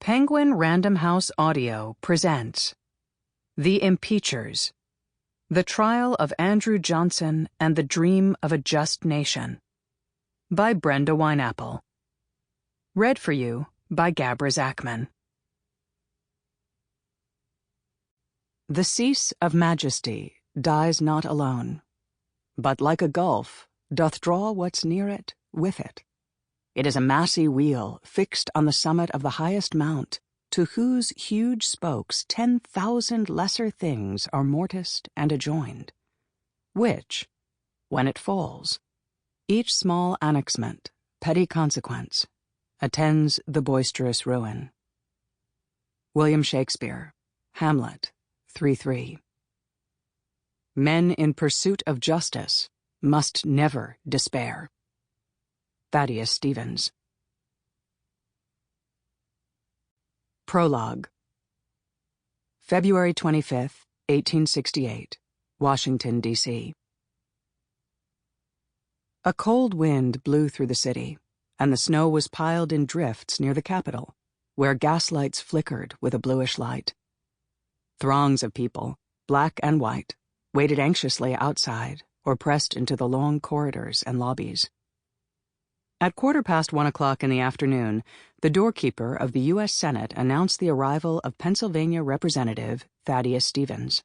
Penguin Random House Audio presents The Impeachers, The Trial of Andrew Johnson and the Dream of a Just Nation, by Brenda Wineapple. Read for you by Gabra Zackman. The cease of majesty dies not alone, but like a gulf doth draw what's near it with it. It is a massy wheel fixed on the summit of the highest mount, to whose huge spokes 10,000 lesser things are mortised and adjoined, which, when it falls, each small annexment, petty consequence, attends the boisterous ruin. William Shakespeare, Hamlet, 3:3. Men in pursuit of justice must never despair. Thaddeus Stevens. Prologue. February 25, 1868, Washington, D.C. A cold wind blew through the city, and the snow was piled in drifts near the Capitol, where gaslights flickered with a bluish light. Throngs of people, black and white, waited anxiously outside or pressed into the long corridors and lobbies. At 1:15 in the afternoon, the doorkeeper of the U.S. Senate announced the arrival of Pennsylvania Representative Thaddeus Stevens.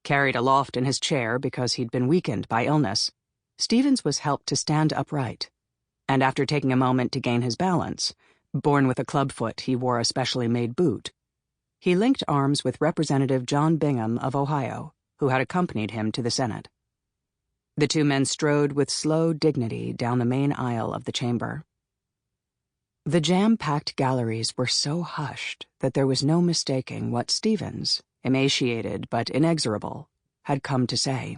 Carried aloft in his chair because he'd been weakened by illness, Stevens was helped to stand upright, and after taking a moment to gain his balance, born with a clubfoot he wore a specially made boot, he linked arms with Representative Jon Meacham of Ohio, who had accompanied him to the Senate. The two men strode with slow dignity down the main aisle of the chamber. The jam-packed galleries were so hushed that there was no mistaking what Stevens, emaciated but inexorable, had come to say.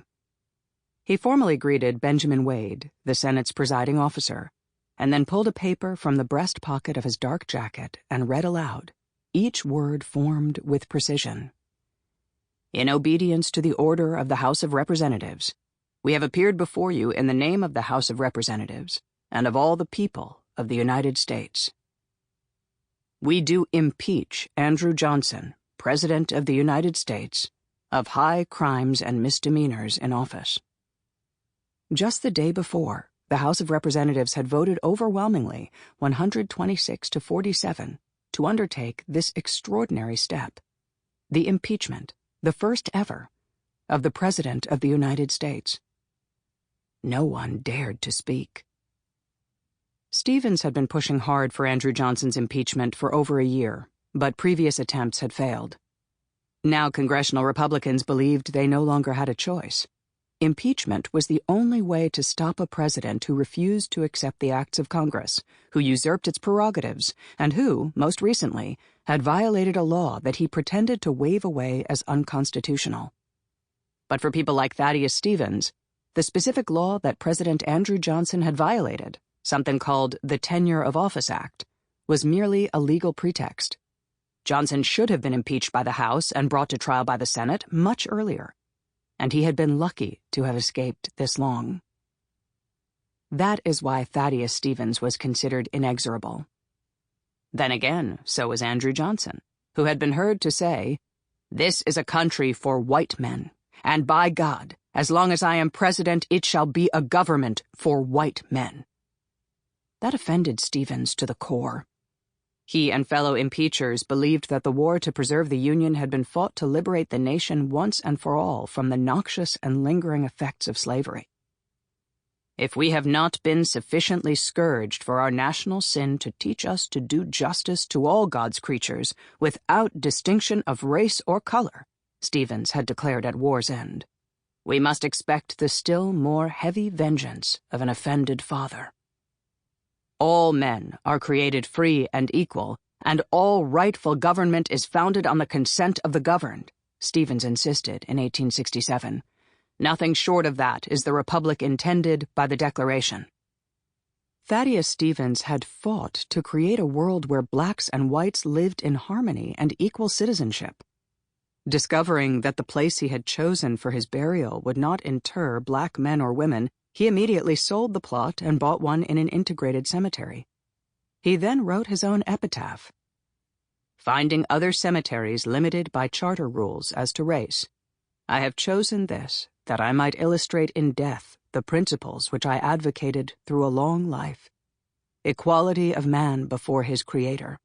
He formally greeted Benjamin Wade, the Senate's presiding officer, and then pulled a paper from the breast pocket of his dark jacket and read aloud, each word formed with precision. In obedience to the order of the House of Representatives, we have appeared before you in the name of the House of Representatives and of all the people of the United States. We do impeach Andrew Johnson, President of the United States, of high crimes and misdemeanors in office. Just the day before, the House of Representatives had voted overwhelmingly, 126-47, to undertake this extraordinary step, the impeachment, the first ever, of the President of the United States. No one dared to speak. Stevens had been pushing hard for Andrew Johnson's impeachment for over a year, but previous attempts had failed. Now congressional Republicans believed they no longer had a choice. Impeachment was the only way to stop a president who refused to accept the acts of Congress, who usurped its prerogatives, and who, most recently, had violated a law that he pretended to wave away as unconstitutional. But for people like Thaddeus Stevens, the specific law that President Andrew Johnson had violated, something called the Tenure of Office Act, was merely a legal pretext. Johnson should have been impeached by the House and brought to trial by the Senate much earlier, and he had been lucky to have escaped this long. That is why Thaddeus Stevens was considered inexorable. Then again, so was Andrew Johnson, who had been heard to say, "This is a country for white men, and by God, as long as I am president, it shall be a government for white men." That offended Stevens to the core. He and fellow impeachers believed that the war to preserve the Union had been fought to liberate the nation once and for all from the noxious and lingering effects of slavery. If we have not been sufficiently scourged for our national sin to teach us to do justice to all God's creatures without distinction of race or color, Stevens had declared at war's end, we must expect the still more heavy vengeance of an offended father. All men are created free and equal, and all rightful government is founded on the consent of the governed, Stevens insisted in 1867. Nothing short of that is the republic intended by the Declaration. Thaddeus Stevens had fought to create a world where blacks and whites lived in harmony and equal citizenship. Discovering that the place he had chosen for his burial would not inter black men or women, he immediately sold the plot and bought one in an integrated cemetery. He then wrote his own epitaph, finding other cemeteries limited by charter rules as to race. I have chosen this that I might illustrate in death the principles which I advocated through a long life: equality of man before his Creator.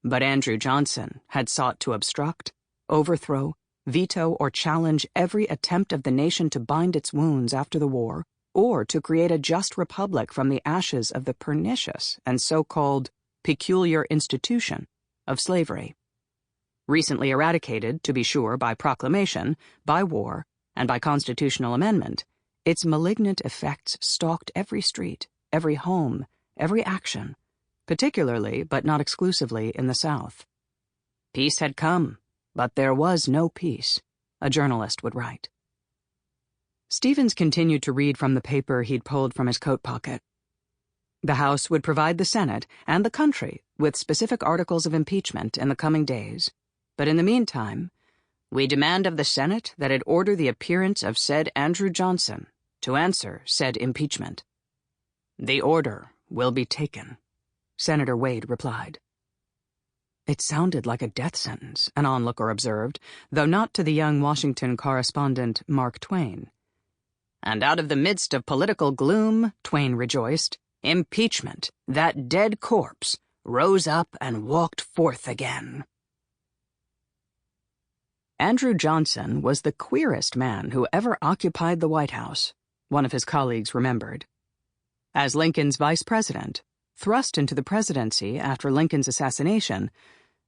But Andrew Johnson had sought to obstruct, overthrow, veto, or challenge every attempt of the nation to bind its wounds after the war, or to create a just republic from the ashes of the pernicious and so-called peculiar institution of slavery. Recently eradicated, to be sure, by proclamation, by war, and by constitutional amendment, its malignant effects stalked every street, every home, every action, particularly but not exclusively in the South. Peace had come, but there was no peace, a journalist would write. Stevens continued to read from the paper he'd pulled from his coat pocket. The House would provide the Senate and the country with specific articles of impeachment in the coming days, but in the meantime, we demand of the Senate that it order the appearance of said Andrew Johnson to answer said impeachment. The order will be taken, Senator Wade replied. It sounded like a death sentence, an onlooker observed, though not to the young Washington correspondent Mark Twain. And out of the midst of political gloom, Twain rejoiced, impeachment, that dead corpse, rose up and walked forth again. Andrew Johnson was the queerest man who ever occupied the White House, one of his colleagues remembered. As Lincoln's vice president, thrust into the presidency after Lincoln's assassination,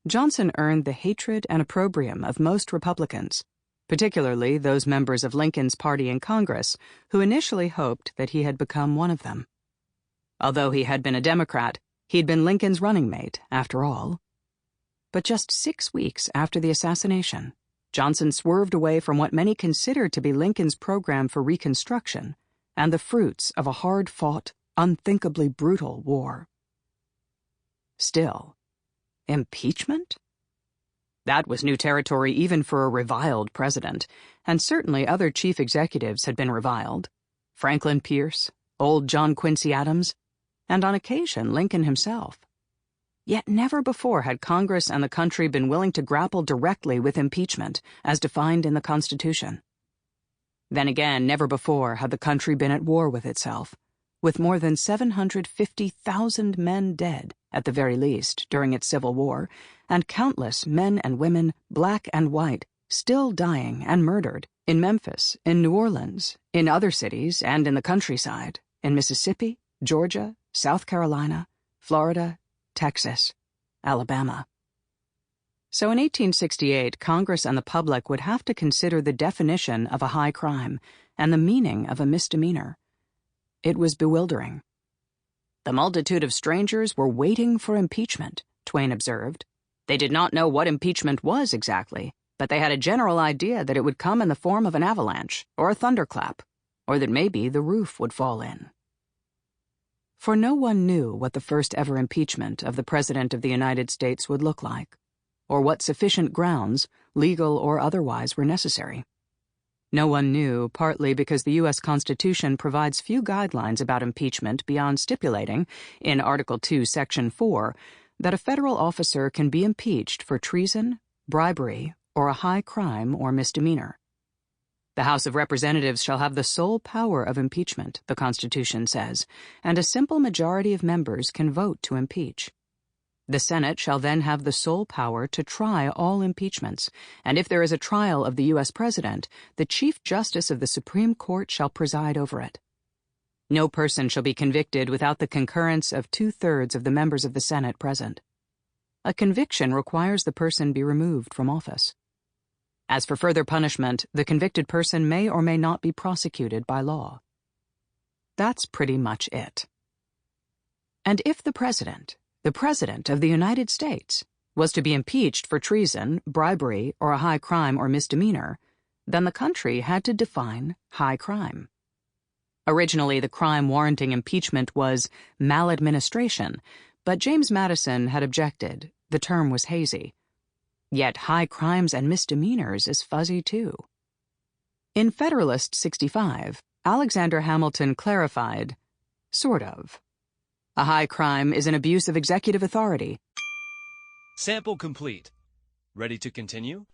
Johnson earned the hatred and opprobrium of most Republicans, particularly those members of Lincoln's party in Congress who initially hoped that he had become one of them. Although he had been a Democrat, he'd been Lincoln's running mate, after all. But just 6 weeks after the assassination, Johnson swerved away from what many considered to be Lincoln's program for Reconstruction and the fruits of a hard-fought, unthinkably brutal war. Still, impeachment? That was new territory even for a reviled president, and certainly other chief executives had been reviled. Franklin Pierce, old John Quincy Adams, and on occasion Lincoln himself. Yet never before had Congress and the country been willing to grapple directly with impeachment, as defined in the Constitution. Then again, never before had the country been at war with itself, with more than 750,000 men dead, at the very least, during its Civil War, and countless men and women, black and white, still dying and murdered in Memphis, in New Orleans, in other cities, and in the countryside, in Mississippi, Georgia, South Carolina, Florida, Texas, Alabama. So in 1868, Congress and the public would have to consider the definition of a high crime and the meaning of a misdemeanor. It was bewildering. The multitude of strangers were waiting for impeachment, Twain observed. They did not know what impeachment was exactly, but they had a general idea that it would come in the form of an avalanche, or a thunderclap, or that maybe the roof would fall in. For no one knew what the first ever impeachment of the President of the United States would look like, or what sufficient grounds, legal or otherwise, were necessary. No one knew, partly because the U.S. Constitution provides few guidelines about impeachment beyond stipulating, in Article 2, Section 4, that a federal officer can be impeached for treason, bribery, or a high crime or misdemeanor. The House of Representatives shall have the sole power of impeachment, the Constitution says, and a simple majority of members can vote to impeach. The Senate shall then have the sole power to try all impeachments, and if there is a trial of the U.S. President, the Chief Justice of the Supreme Court shall preside over it. No person shall be convicted without the concurrence of 2/3 of the members of the Senate present. A conviction requires the person be removed from office. As for further punishment, the convicted person may or may not be prosecuted by law. That's pretty much it. And if the President of the United States, was to be impeached for treason, bribery, or a high crime or misdemeanor, then the country had to define high crime. Originally, the crime warranting impeachment was maladministration, but James Madison had objected. The term was hazy. Yet high crimes and misdemeanors is fuzzy too. In Federalist 65, Alexander Hamilton clarified, sort of. A high crime is an abuse of executive authority, Sample complete. Ready to continue?